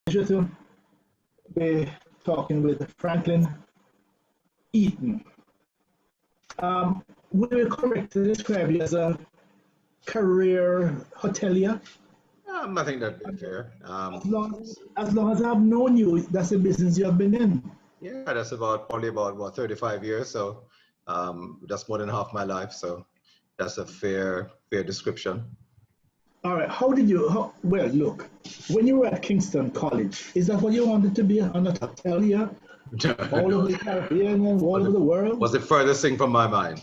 pleasure to be talking with Franklyn Eaton. Would you correct to describe you as a career hotelier? I think that'd be fair. As long as I've known you, that's the business you have been in. Yeah, that's probably about what, 35 years. So that's more than half my life. So that's a fair description. All right. Well, look, when you were at Kingston College, is that what you wanted to be, on a hotelier? All over the Caribbean and all over the world? Was the furthest thing from my mind.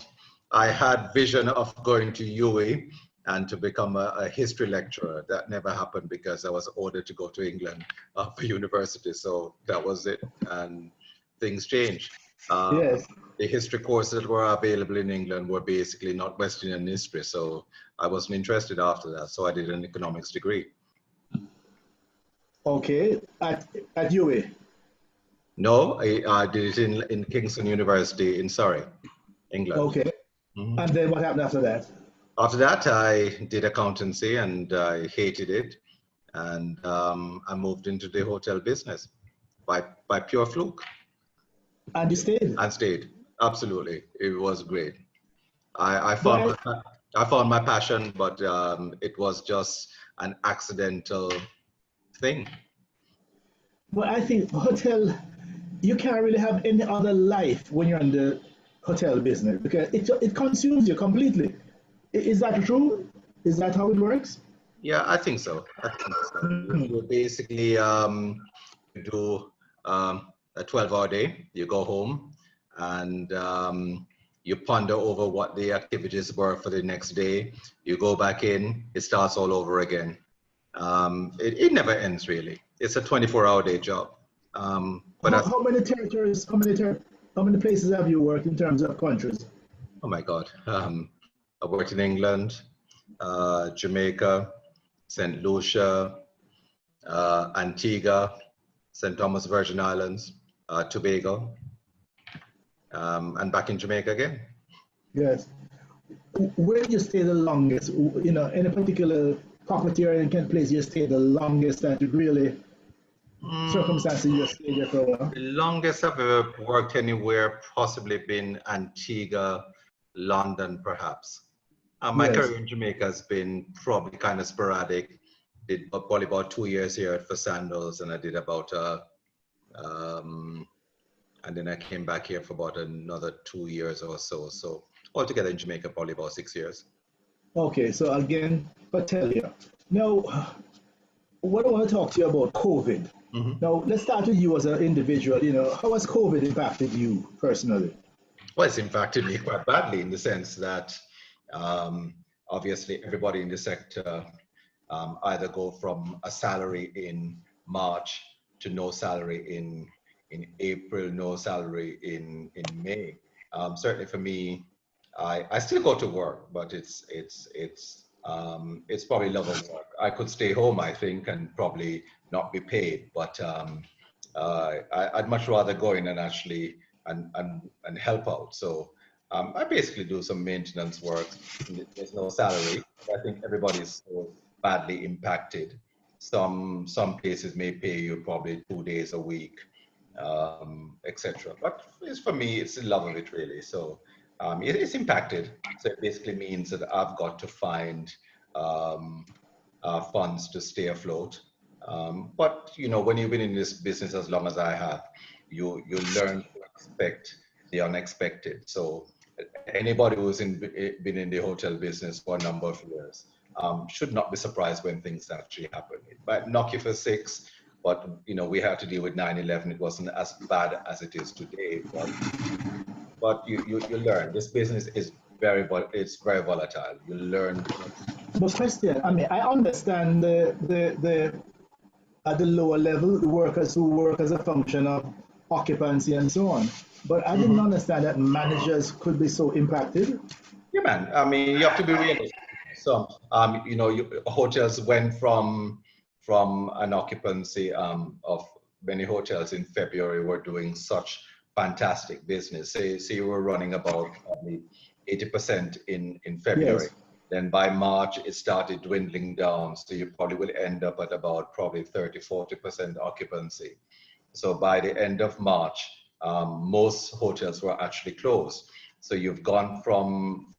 I had vision of going to UWI and to become a history lecturer. That never happened because I was ordered to go to England for university. So that was it. And things changed. Yes. The history courses that were available in England were basically not West Indian history. So I wasn't interested after that. So I did an economics degree. Okay. At UWI? No, I did it in Kingston University in Surrey, England. Okay. Mm-hmm. And then what happened after that? After that, I did accountancy and I hated it. And I moved into the hotel business by pure fluke. And you stayed? And stayed, absolutely. It was great. I found my passion, but it was just an accidental thing. Well, I think you can't really have any other life when you're in the hotel business because it consumes you completely. Is that true? Is that how it works? Yeah, I think so. You basically do a 12-hour day. You go home and you ponder over what the activities were for the next day. You go back in, it starts all over again. It never ends really. It's a 24-hour day job. But how many territories, how many places have you worked in terms of countries? Oh my God. I worked in England, Jamaica, St. Lucia, Antigua, St. Thomas Virgin Islands, Tobago, and back in Jamaica again. Yes. Where did you stay the longest? You know, any particular property or any place you stayed the longest that you really circumstances you stayed there for a while? The longest I've ever worked anywhere possibly been Antigua, London, perhaps. My career in Jamaica has been probably kind of sporadic. Did probably about 2 years here at Sandals, and I did about and then I came back here for about another 2 years or so. So altogether in Jamaica, probably about 6 years. Okay, so again, hotelier. Now, what I want to talk to you about COVID. Mm-hmm. Now, let's start with you as an individual. You know, how has COVID impacted you personally? Well, it's impacted me quite badly in the sense that obviously everybody in the sector either go from a salary in March to no salary in April, no salary in May. Certainly for me, I still go to work, but it's probably love of work. I could stay home, I think, and probably not be paid, but I'd much rather go in and actually and help out. So I basically do some maintenance work. There's no salary. I think everybody's so badly impacted. Some places may pay you probably 2 days a week, etc. But for me, it's the love of it really. So it's impacted. So it basically means that I've got to find funds to stay afloat. But you know, when you've been in this business as long as I have, you learn to expect the unexpected. So anybody who's been in the hotel business for a number of years should not be surprised when things actually happen. It might knock you for 6, but you know, we had to deal with 9/11. It wasn't as bad as it is today, but you learn. This business is very volatile. You learn. But Christian, I mean, I understand the at the lower level, the workers who work as a function of occupancy and so on. But I didn't understand that managers could be so impacted. Yeah, man. I mean, you have to be realistic. So, you know, hotels went from an occupancy of many hotels in February were doing such fantastic business. Say you were running about probably 80% in February. Yes. Then by March, it started dwindling down. So you probably will end up at about probably 30, 40% occupancy. So by the end of March, most hotels were actually closed. So you've gone from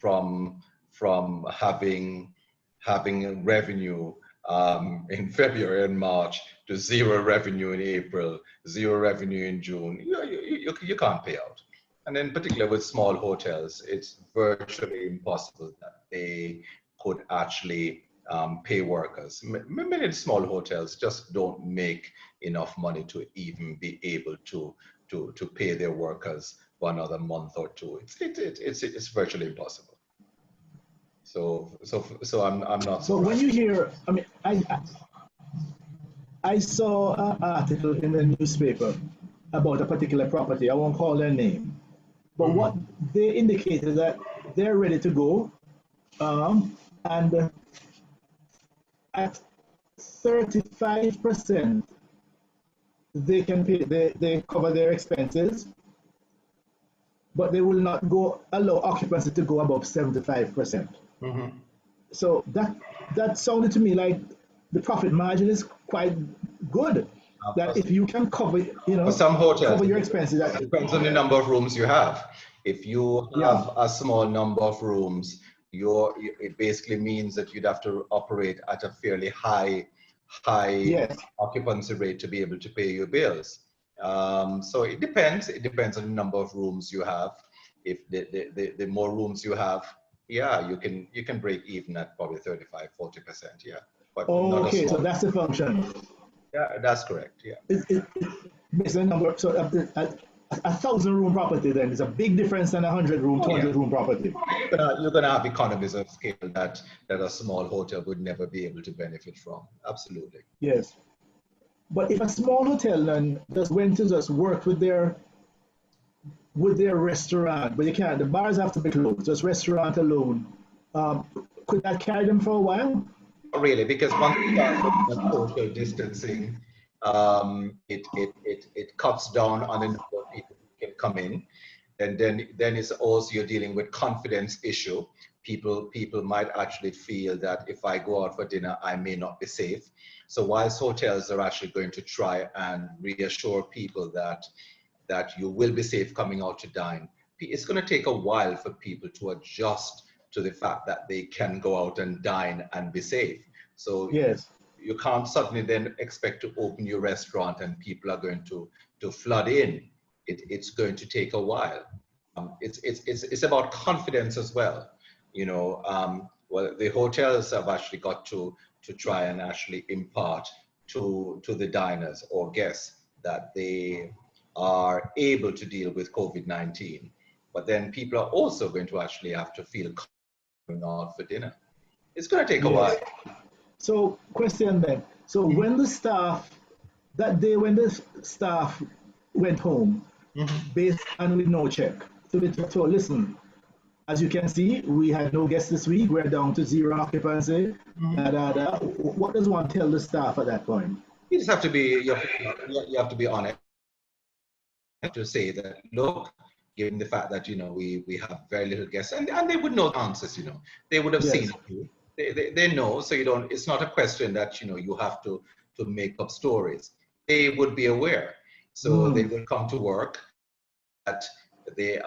having revenue in February and March to zero revenue in April, zero revenue in June. You can't pay out. And in particular with small hotels, it's virtually impossible that they could actually pay workers. Many small hotels just don't make enough money to even be able to pay their workers for another month or two. It's virtually impossible. So I'm not surprised. But when you hear, I mean, I saw an article in the newspaper about a particular property. I won't call their name, but what they indicated that they're ready to go, and at 35%, they can pay. They cover their expenses, but they will not allow occupancy to go above 75%. So that sounded to me like the profit margin is quite good. That if you can cover, for some hotels, cover your expenses. It depends on the number of rooms you have. If you have a small number of rooms, it basically means that you'd have to operate at a fairly high occupancy rate to be able to pay your bills. So it depends. It depends on the number of rooms you have. If the more rooms you have, you can break even at probably 35, 40%. Yeah. But okay, so that's the function. Yeah, that's correct. Yeah. Based on the number, so a 1,000-room property then is a big difference than a 100-room, 200-room property. You're gonna have economies of scale that a small hotel would never be able to benefit from. Absolutely. Yes. But if a small hotel then just went to just work with their restaurant, but you can't, the bars have to be closed, just restaurant alone, could that carry them for a while? Not really, because once you start social distancing, it cuts down on the number of people who can come in. And then it's also you're dealing with confidence issue. People might actually feel that if I go out for dinner, I may not be safe. So whilst hotels are actually going to try and reassure people that you will be safe coming out to dine, it's going to take a while for people to adjust to the fact that they can go out and dine and be safe. So yes, you can't suddenly then expect to open your restaurant and people are going to flood in. It's going to take a while. It's about confidence as well. Well, the hotels have actually got to try and actually impart to the diners or guests that they are able to deal with COVID-19. But then people are also going to actually have to feel coming out for dinner. It's going to take a while. So, question then. So, when the staff, that day when the staff went home, based and with no check, so they told, listen, as you can see, we had no guests this week, we're down to zero occupancy. What does one tell the staff at that point? You just have to be, you have to be honest to say that, look, given the fact that, we have very little guests, and they would know the answers, they would have seen it. They know, so it's not a question that, you have to make up stories. They would be aware. So they would come to work, that they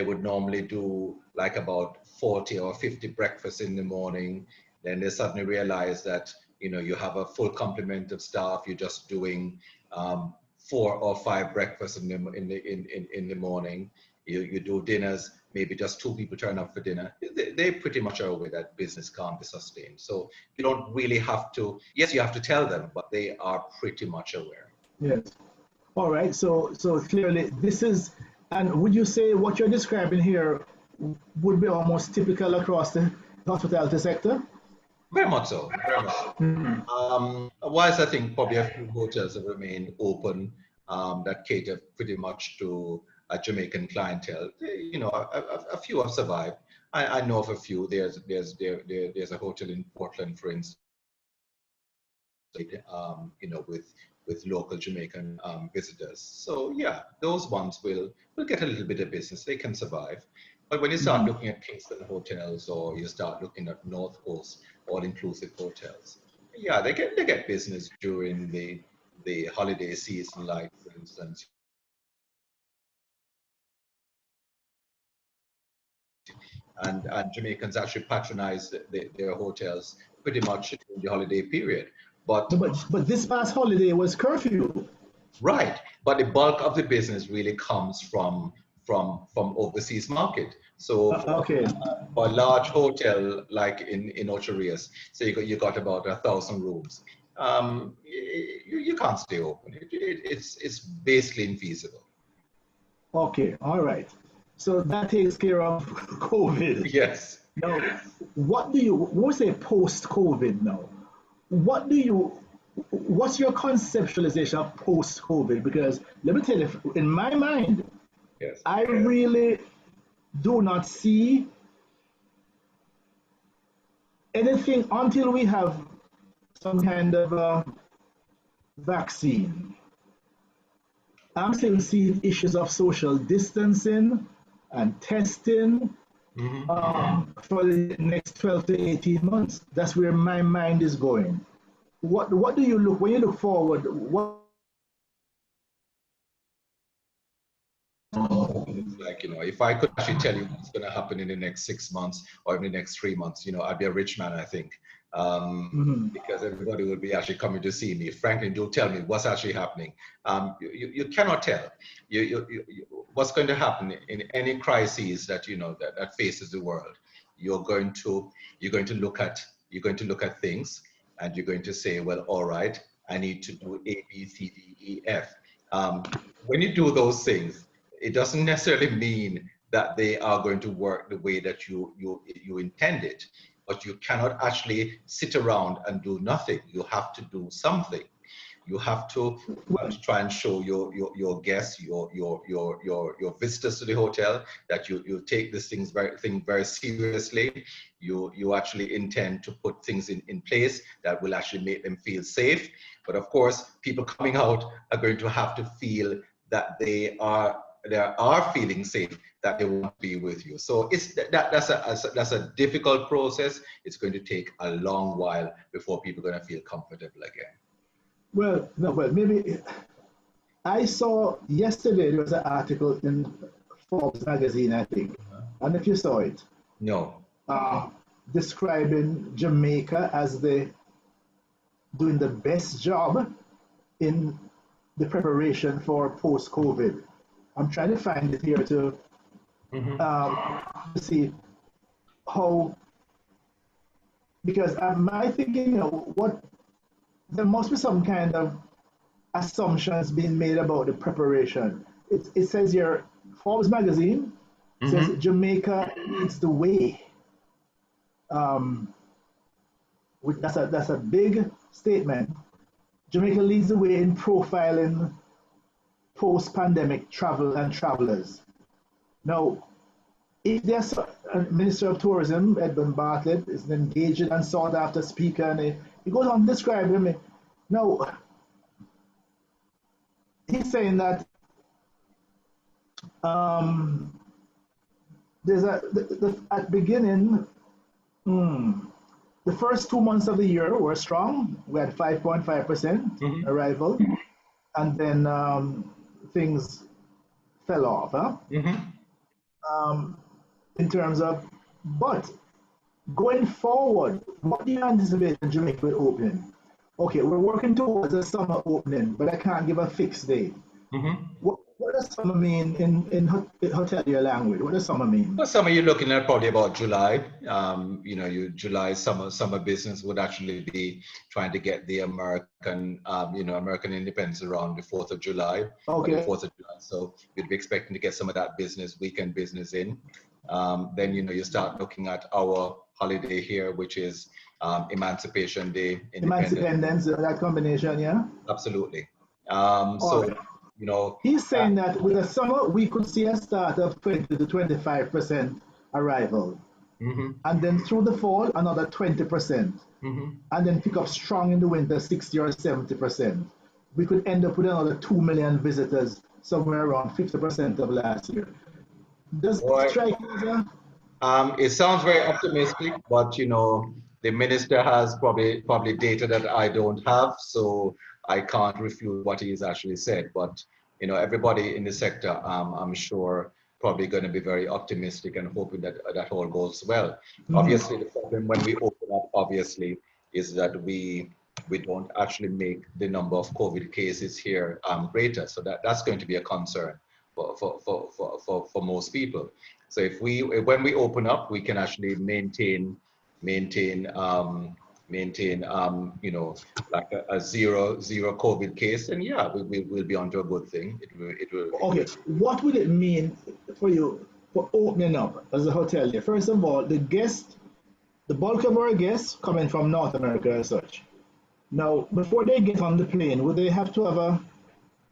would normally do like about 40 or 50 breakfasts in the morning. Then they suddenly realize that, you have a full complement of staff, you're just doing 4 or 5 breakfasts in the morning. You do dinners, maybe just 2 people turn up for dinner. They pretty much are aware that business can't be sustained. So you don't really have to, yes, you have to tell them, but they are pretty much aware. Yes. All right. So clearly this is, and would you say what you're describing here would be almost typical across the hospitality sector? Very much so. Very much. Whilst I think probably a few hotels have remained open that cater pretty much to a Jamaican clientele, a few have survived. I know of a few. There's a hotel in Portland, for instance, with local Jamaican visitors. So yeah, those ones will get a little bit of business. They can survive. But when you start looking at Kingston hotels, or you start looking at North Coast all-inclusive hotels, yeah, they get business during the holiday season, like for instance, and Jamaicans actually patronize their hotels pretty much in the holiday period. But No, but this past holiday was curfew. right, but the bulk of the business really comes from overseas market. So Okay. for a large hotel like in Ocho Rios, so you got about 1,000 rooms. You can't stay open. It's basically infeasible. Okay. All right. So that takes care of COVID. Yes. Now, when we say post-COVID now, what do you, what's your conceptualization of post-COVID? Because let me tell you, in my mind, Yes. I really do not see anything until we have some kind of a vaccine. I'm still seeing issues of social distancing and testing for the next 12 to 18 months. That's where my mind is going. What do you look when you look forward? What Like, if I could actually tell you what's going to happen in the next 6 months or in the next 3 months, I'd be a rich man, I think, because everybody will be actually coming to see me. Franklin, do tell me what's actually happening. You cannot tell. What's going to happen in any crisis that that faces the world. You're going to look at things, and you're going to say, well, all right, I need to do A, B, C, D, E, F. When you do those things, it doesn't necessarily mean that they are going to work the way that you intended, but you cannot actually sit around and do nothing. You have to do something. You have to try and show your guests, your visitors to the hotel, that you take this thing very seriously. You actually intend to put things in place that will actually make them feel safe. But of course, people coming out are going to have to feel that they are feeling safe, that they won't be with you. So that's a difficult process. It's going to take a long while before people are going to feel comfortable again. well, no, well, maybe I saw yesterday there was an article in Forbes magazine, I think, and if you saw it, No. uh, describing Jamaica as doing the best job in the preparation for post-COVID. I'm trying to find it here to see how, because my thinking, what there must be some kind of assumptions being made about the preparation. It says here, Forbes magazine says Jamaica leads the way. That's a big statement. Jamaica leads the way in profiling post-pandemic travel and travelers. Now, if there's a Minister of Tourism, Edmund Bartlett, is an engaged and sought after speaker, and he goes on to describe him. Now, he's saying that there's at beginning, the first 2 months of the year were strong. We had 5.5% arrival, and then things fell off. In terms of, but going forward, what do you anticipate in Jamaica with opening? Okay, we're working towards a summer opening, but I can't give a fixed date. What does summer mean in hotelier language? What does summer mean? Well, summer you're looking at probably about July. July summer business would actually be trying to get the American independence around the 4th of July. Okay. The 4th of July. So you'd be expecting to get some of that weekend business in. Then you start looking at our holiday here, which is Emancipation Day. Independence, that combination, yeah. Absolutely. He's saying that with the summer, we could see a start of 20 to 25% arrival. And then through the fall, another 20%. And then pick up strong in the winter, 60 or 70%. We could end up with another 2 million visitors, somewhere around 50% of last year. Does it Boy, strike you as a... it sounds very optimistic, but the minister has probably data that I don't have, so I can't refute what he has actually said. But everybody in the sector, I'm sure, probably going to be very optimistic and hoping that that all goes well. Obviously, the problem when we open up, obviously, is that we don't actually make the number of COVID cases here greater. So that's going to be a concern for most people. So when we open up, we can actually maintain like a zero COVID case, and yeah, we'll be onto a good thing. Okay, what would it mean for you for opening up as a hotelier? First of all, the bulk of our guests coming from North America as such. Now, before they get on the plane, would they have to have a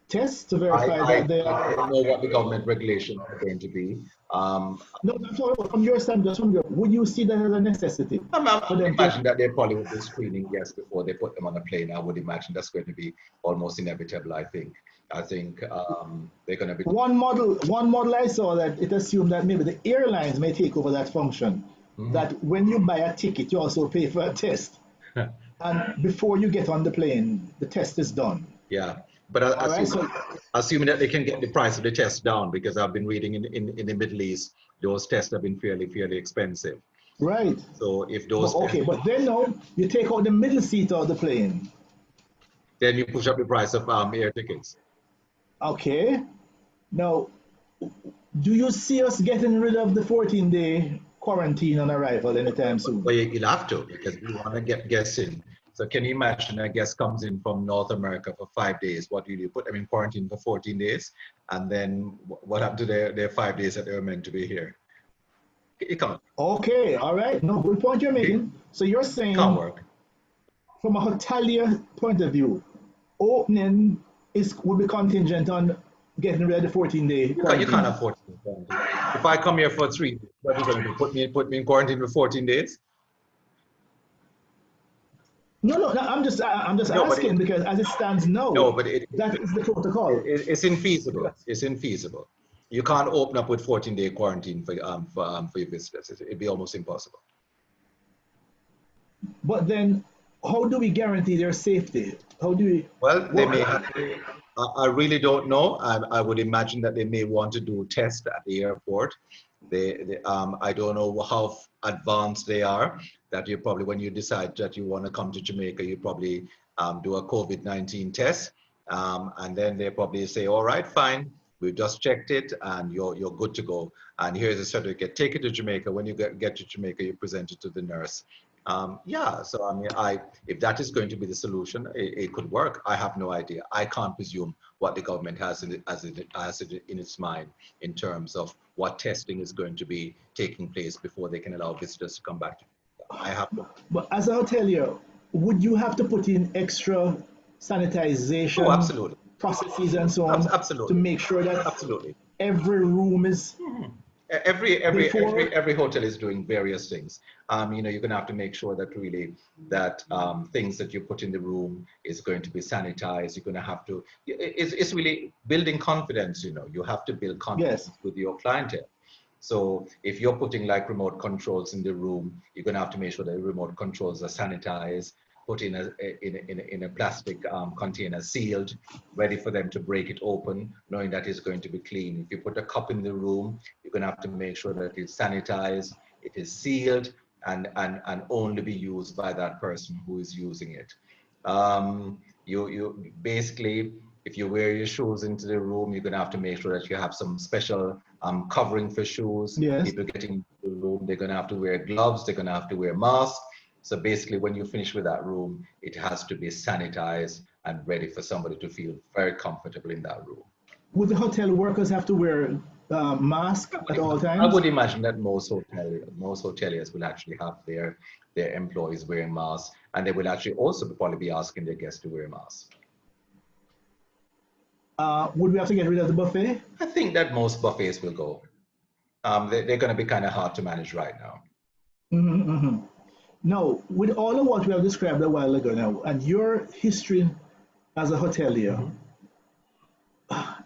test to verify that they I are... don't know what the government regulations are going to be. No, I'm sorry, from your stand, just from your, would you see that as a necessity I for would them to... imagine that they probably would be screening guests before they put them on a plane. I would imagine that's going to be almost inevitable. I think they're going to be. One model I saw that it assumed that maybe the airlines may take over that function. Mhm. That when you buy a ticket, you also pay for a test, and before you get on the plane, the test is done. Yeah, but All right, so assuming that they can get the price of the test down, because I've been reading in the Middle East, those tests have been fairly expensive. right, So if but those, okay, but then now you take out the middle seat of the plane. then you push up the price of air tickets. Okay, now do you see us getting rid of the 14-day quarantine on arrival anytime But soon? you'll have to, because we want to get guests in. So can you imagine a guest comes in from North America for 5 days? What do you do? Put them in quarantine for 14 days? And then what happened to their 5 days that they were meant to be here? It can't. Okay, all right, no, good point you're It making. So you're can't saying work. from a hotelier point of view, opening would be contingent on getting rid of the 14-day You can't quarantine. have 14 days quarantine. If I come here for 3 days, what are you going to do? Put me in quarantine for 14 days? No, I'm just No, but asking because as it stands now, no, but that is the protocol. it's infeasible. It's infeasible. You can't open up with 14-day quarantine for your visitors. It'd be almost impossible. But then, how do we guarantee their safety? How do we? Well, they What? may have to. I really don't know. I would imagine that they may want to do tests at the airport. I don't know how advanced they are. That you probably, when you decide that you want to come to Jamaica, you probably do a COVID-19 test, and then they probably say, "All right, fine, we've just checked it, and you're good to go. And here's a certificate. Take it to Jamaica. When you get to Jamaica, you present it to the nurse." Yeah, so I mean, if that is going to be the solution, it could work. I have no idea. I can't presume what the government has in its mind in terms of what testing is going to be taking place before they can allow visitors to come back. I have no. But as a hotelier, would you have to put in extra Oh, sanitization absolutely, processes and so on to absolutely, make sure that absolutely. every room is before? Every hotel is doing various things. You're going to have to make sure that really that things that you put in the room is going to be sanitized. You're going to have to. It's really building confidence. You have to build confidence Yes. with your clientele. So if you're putting like remote controls in the room, you're going to have to make sure that the remote controls are sanitized, put in a plastic container, sealed, ready for them to break it open, knowing that it's going to be clean. If you put a cup in the room, you're going to have to make sure that it's sanitized, it is sealed, and only be used by that person who is using it. You basically, if you wear your shoes into the room, you're going to have to make sure that you have some special covering for shoes. Yes. People getting into the room, they're going to have to wear gloves, they're going to have to wear masks. So basically, when you finish with that room, it has to be sanitized and ready for somebody to feel very comfortable in that room. Would the hotel workers have to wear masks at all I times? would imagine that most hoteliers will actually have their employees wearing masks, and they will actually also probably be asking their guests to wear masks. Would we have to get rid of the buffet? I think that most buffets will go. They're going to be kind of hard to manage right now. No, with all of what we have described a while ago now, and your history as a hotelier,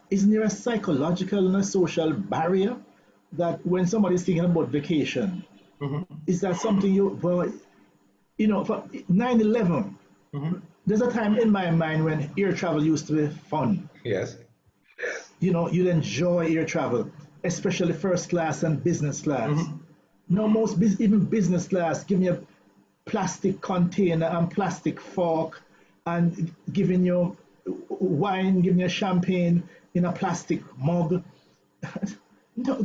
isn't there a psychological and a social barrier that when somebody's thinking about vacation, Mhm. is that something you, well, you know, for 9/11, Mhm. there's a time in my mind when air travel used to be fun. Yes. You know, you'd enjoy air travel, especially first class and business class. Mhm. Now, even business class, give me a plastic container and plastic fork and giving you wine, giving you champagne in a plastic mug. No,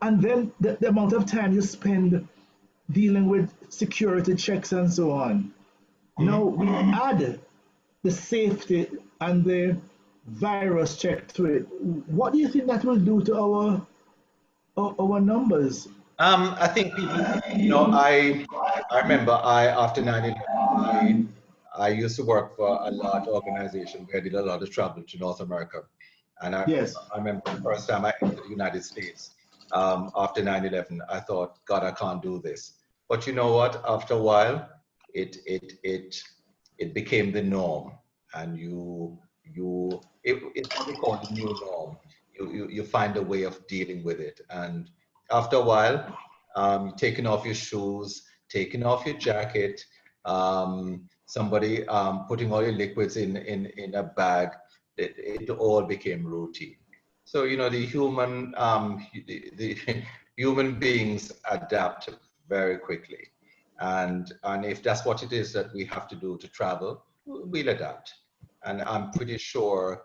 and then the amount of time you spend dealing with security checks and so on. Now Mhm. we add the safety and the virus check to it. What do you think that will do to our numbers? I think people, I remember after 9/11, I used to work for a large organization where I did a lot of travel to North America. And Yes. I remember the first time I entered the United States after 9/11, I thought, God, I can't do this. But you know what? After a while, it it it it became the norm, and it's what we call the new norm. You find a way of dealing with it, and after a while, taking off your shoes, taking off your jacket, somebody putting all your liquids in a bag, it all became routine. So, the human beings adapt very quickly. And if that's what it is that we have to do to travel, we'll adapt. And I'm pretty sure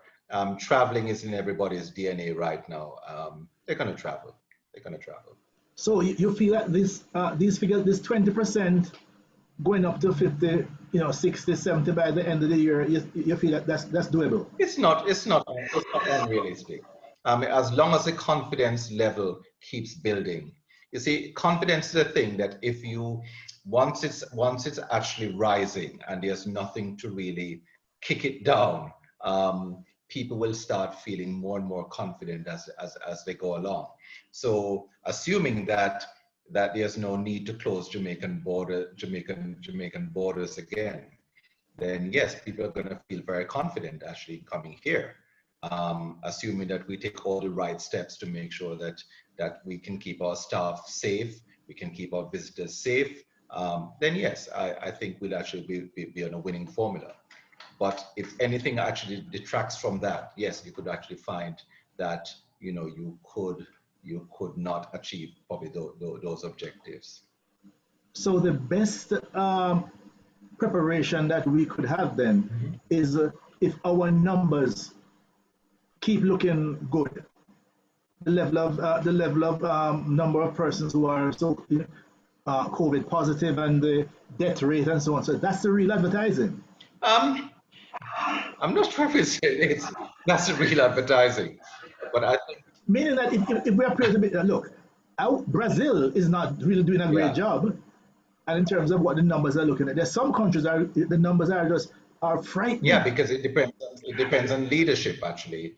traveling is in everybody's DNA right now. They're going to travel. They're going to travel. So you feel that these figures, this 20% going up to 50, 60, 70 by the end of the year, you feel that that's doable? It's not unrealistic. As long as the confidence level keeps building. You see, confidence is a thing that if you once it's actually rising and there's nothing to really kick it down, people will start feeling more and more confident as they go along. So assuming that there's no need to close Jamaican borders again, then yes, people are going to feel very confident actually coming here, assuming that we take all the right steps to make sure that we can keep our staff safe, we can keep our visitors safe. Then yes, I think we'll actually be on a winning formula. But if anything actually detracts from that, yes, you could actually find that you could not achieve probably those objectives. So the best preparation that we could have then Mhm. is if our numbers keep looking good, the level of number of persons who are COVID positive and the death rate and so on. So that's the real advertising. Um, I'm not sure if it's that's the real advertising, but I think Meaning that if we appear to be, look, Brazil is not really doing a great yeah, job, and in terms of what the numbers are looking at, there's some countries the numbers are yeah, frightening. because it depends on leadership actually. If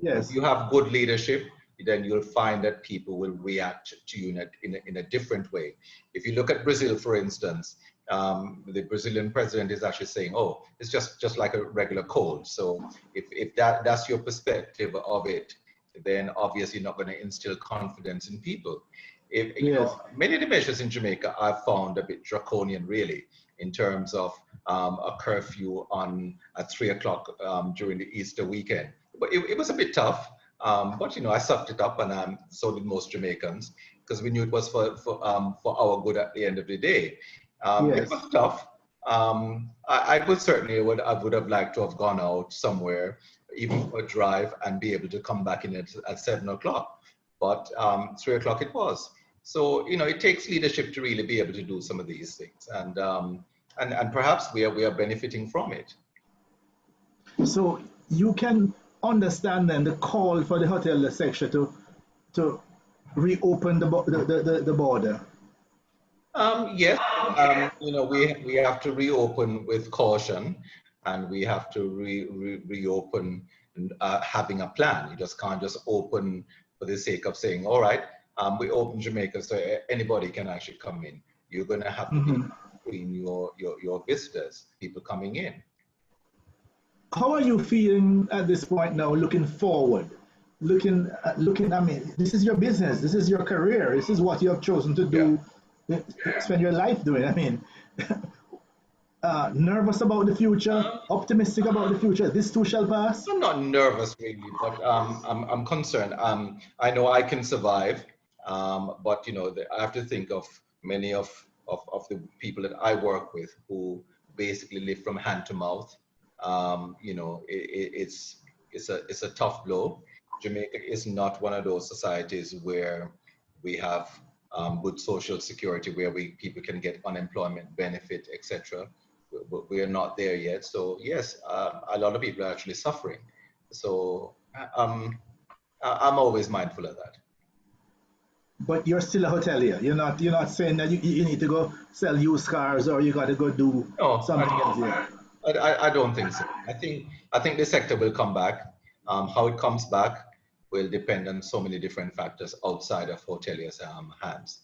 Yes, you have good leadership, then you'll find that people will react to you in a different way. If you look at Brazil, for instance, the Brazilian president is actually saying, "Oh, it's just like a regular cold." So if that's your perspective of it, then obviously you're not going to instill confidence in people. If yes. many of the measures in Jamaica I've found a bit draconian, really, in terms of a curfew on at 3 o'clock during the Easter weekend. But it was a bit tough. But I sucked it up, and so did most Jamaicans, because we knew it was for our good at the end of the day. It Yes. was tough. I would have liked to have gone out somewhere, even for a drive, and be able to come back in at 7 o'clock. But 3 o'clock it was. So it takes leadership to really be able to do some of these things, and perhaps we are benefiting from it. So you can understand then the call for the hotel section to reopen the border. Yes, we have to reopen with caution, and we have to reopen having a plan. You just can't just open for the sake of saying, all right, we open Jamaica so anybody can actually come in. You're going to have to be Mhm. between your visitors, people coming in. How are you feeling at this point now, looking forward? looking. I mean, this is your business. This is your career. This is what you have chosen to Yeah. do. Spend your life doing. I mean, nervous about the future, optimistic about the future. This too shall pass. I'm not nervous really, but I'm concerned. I know I can survive, but you know, I have to think of many of the people that I work with who basically live from hand to mouth. You know, it's a tough blow. Jamaica is not one of those societies where we have good social security, where people can get unemployment benefit, etc. We are not there yet. So yes, a lot of people are actually suffering. So I'm always mindful of that. But you're still a hotelier. You're not saying that you need to go sell used cars or you got to go do No, something else. Yeah. I don't think so. I think the sector will come back. How it comes back will depend on so many different factors outside of hoteliers' hands.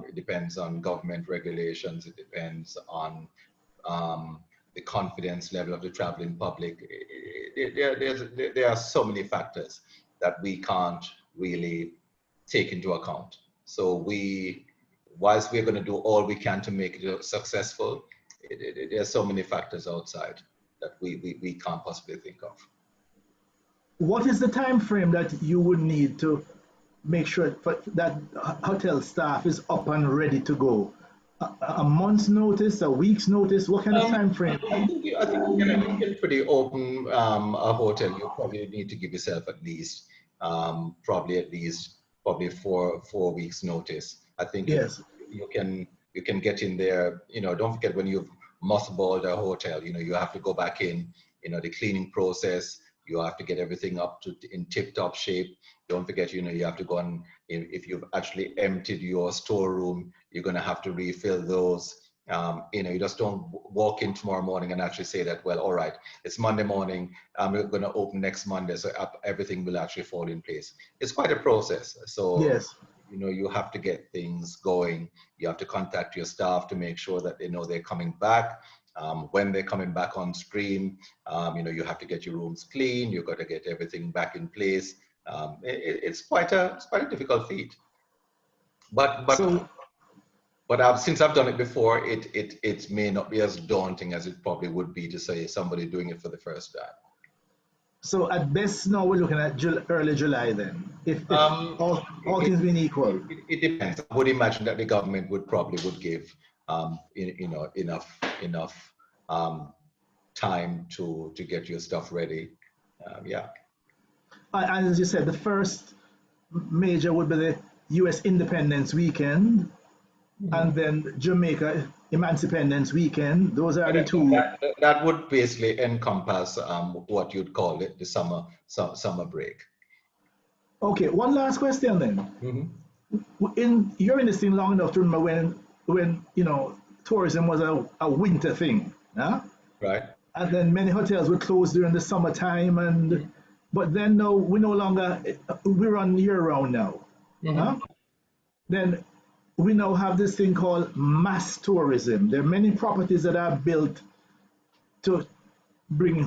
It depends on government regulations. It depends on um, the confidence level of the traveling public. There are so many factors that we can't really take into account. So whilst we're going to do all we can to make it successful, there are so many factors outside that we can't possibly think of. What is the time frame that you would need to make sure that hotel staff is up and ready to go? A month's notice, a week's notice? What kind of time frame? I think you can pretty open a hotel. You probably need to give yourself at least probably 4 weeks notice. I think Yes. you can get in there. You know, don't forget when you've mothballed a hotel. You know, you have to go back in. You know, the cleaning process. You have to get everything up to in tip-top shape. Don't forget, you know, you have to go on. If you've actually emptied your storeroom, you're going to have to refill those. You know, you just don't walk in tomorrow morning and actually say that, well, all right, it's Monday morning, we're going to open next Monday, so everything will actually fall in place. It's quite a process. So, Yes. you know, you have to get things going. You have to contact your staff to make sure that they know they're coming back. When they're coming back on stream, you know, you have to get your rooms clean. You've got to get everything back in place. It's quite a difficult feat. But but So, since I've done it before, it may not be as daunting as it probably would be to say somebody doing it for the first time. so at best now we're looking at early July then, if Um, all it, things being equal. it depends. I would imagine that the government would give enough time to get your stuff ready. Yeah. And as you said, the first major would be the U.S. Independence Weekend, and then Jamaica Emancipation Weekend. Those are the two. That would basically encompass what you'd call it the summer break. Okay, one last question then. Hmm. You're in this thing long enough to remember when tourism was a winter thing, huh? Right. And then many hotels were closed during the summertime, but then no, we no longer we run year round now, Hmm. huh? Then we now have this thing called mass tourism. There are many properties that are built to bring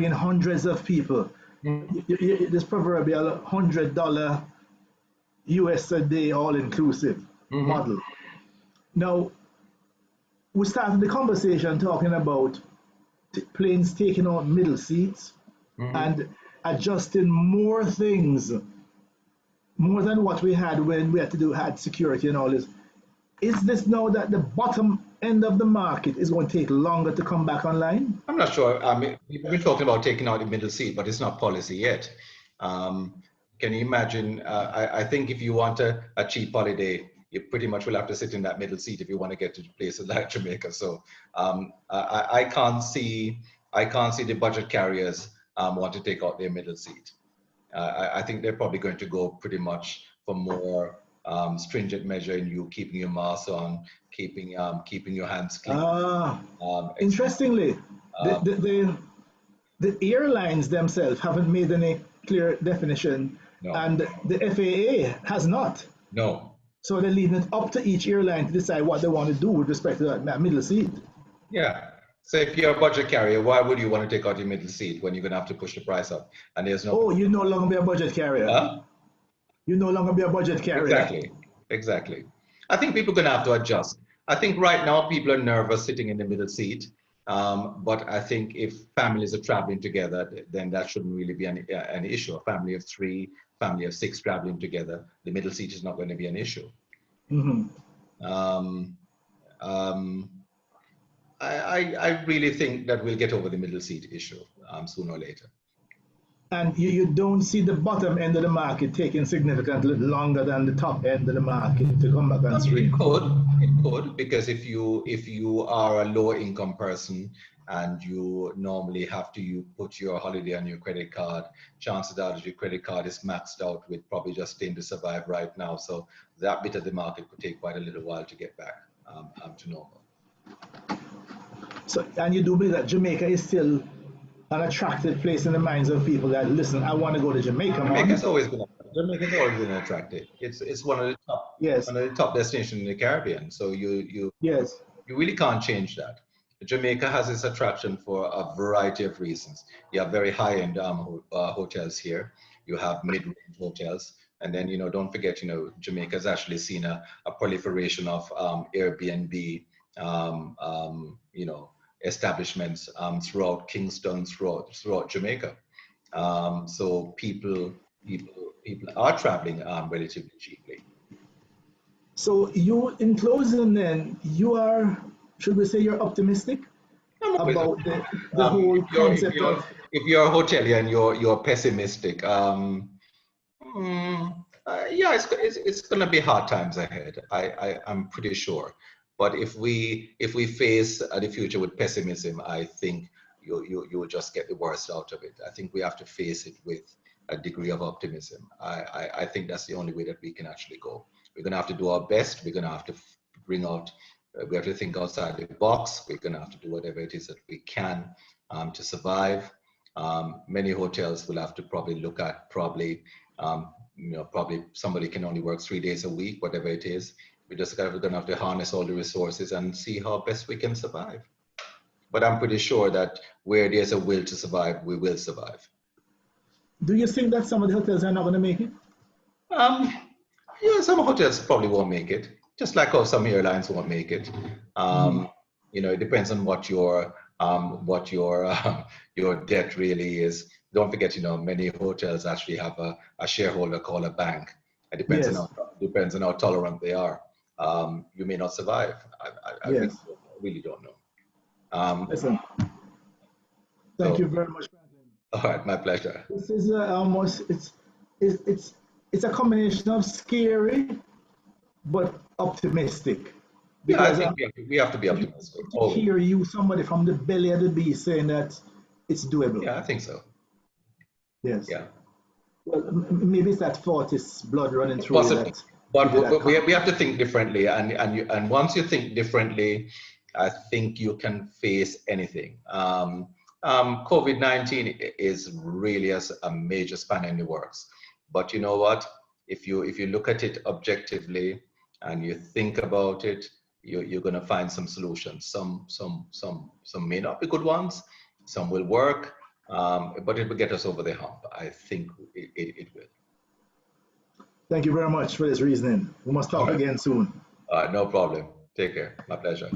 in hundreds of people. This proverbial $100 US a day all inclusive Hmm. model. Now we started the conversation talking about planes taking out middle seats Hmm. and adjusting more things, more than what we had when we had security and all this. Is this now that the bottom end of the market is going to take longer to come back online? I'm not sure. I mean, we've been talking about taking out the middle seat, but it's not policy yet. Um, can you imagine? I think if you want a cheap holiday, you pretty much will have to sit in that middle seat if you want to get to places like Jamaica. So I can't see the budget carriers want to take out their middle seat. I think they're probably going to go pretty much for more stringent measure in you keeping your mask on, keeping your hands clean, etc. Interestingly, the, Um, the, the, the airlines themselves haven't made any clear definition, no, and the FAA has not. no, So they're leaving it up to each airline to decide what they want to do with respect to that middle seat. yeah. So if you're a budget carrier, why would you want to take out your middle seat when you're going to have to push the price up? And there's no. Oh, you no longer be a budget carrier. Huh? You no longer be a budget carrier. Exactly. Exactly. I think people are going to have to adjust. I think right now people are nervous sitting in the middle seat. But I think if families are traveling together, then that shouldn't really be an issue. A family of 3, family of 6 traveling together, the middle seat is not going to be an issue. Mm-hmm. I really think that we'll get over the middle seat issue sooner or later. And you don't see the bottom end of the market taking significantly longer than the top end of the market to come back on stream? It could, because if you are a lower income person and you normally have to put your holiday on your credit card, chances are that your credit card is maxed out with probably just staying to survive right now. So that bit of the market could take quite a little while to get back to normal. So, and you do believe that Jamaica is still an attractive place in the minds of people that listen, I want to go to Jamaica. Jamaica's always been attractive. It's one of the top one of the top destinations in the Caribbean. So you really can't change that. Jamaica has its attraction for a variety of reasons. You have very high-end hotels here. You have mid-range hotels, and then don't forget Jamaica's actually seen a proliferation of Airbnb establishments throughout Kingston, throughout Jamaica. So people are traveling relatively cheaply. So you, in closing then, you are, should we say you're optimistic about the whole concept of... If you're a hotelier and you're pessimistic, yeah, it's going to be hard times ahead. I'm pretty sure. But if we face the future with pessimism, I think you will just get the worst out of it. I think we have to face it with a degree of optimism. I think that's the only way that we can actually go. We're going to have to do our best. We're going to have to we have to think outside the box. We're going to have to do whatever it is that we can to survive. Many hotels will have to probably look at probably somebody can only work 3 days a week, whatever it is. We're going to have to harness all the resources and see how best we can survive. But I'm pretty sure that where there's a will to survive, we will survive. Do you think that some of the hotels are not going to make it? Yeah, some hotels probably won't make it. Just like how some airlines won't make it. It depends on what your debt really is. Don't forget, many hotels actually have a shareholder called a bank. It depends on how tolerant they are. You may not survive. I really don't know. Listen, thank you very much, Franklyn. All right, my pleasure. This is almost it's a combination of scary but optimistic. Because I think we have to be optimistic. To hear you, somebody from the belly of the beast, saying that it's doable. Yeah, I think so. Yes. Yeah. Well, maybe it's that 40s blood running through. Possibly. But we have to think differently, and once you think differently, I think you can face anything. COVID-19 is really a major spanner in the works. But you know what? If you look at it objectively and you think about it, you're going to find some solutions. Some may not be good ones. Some will work, but it will get us over the hump. I think it will. Thank you very much for this reasoning. We must talk again soon. No problem. Take care. My pleasure.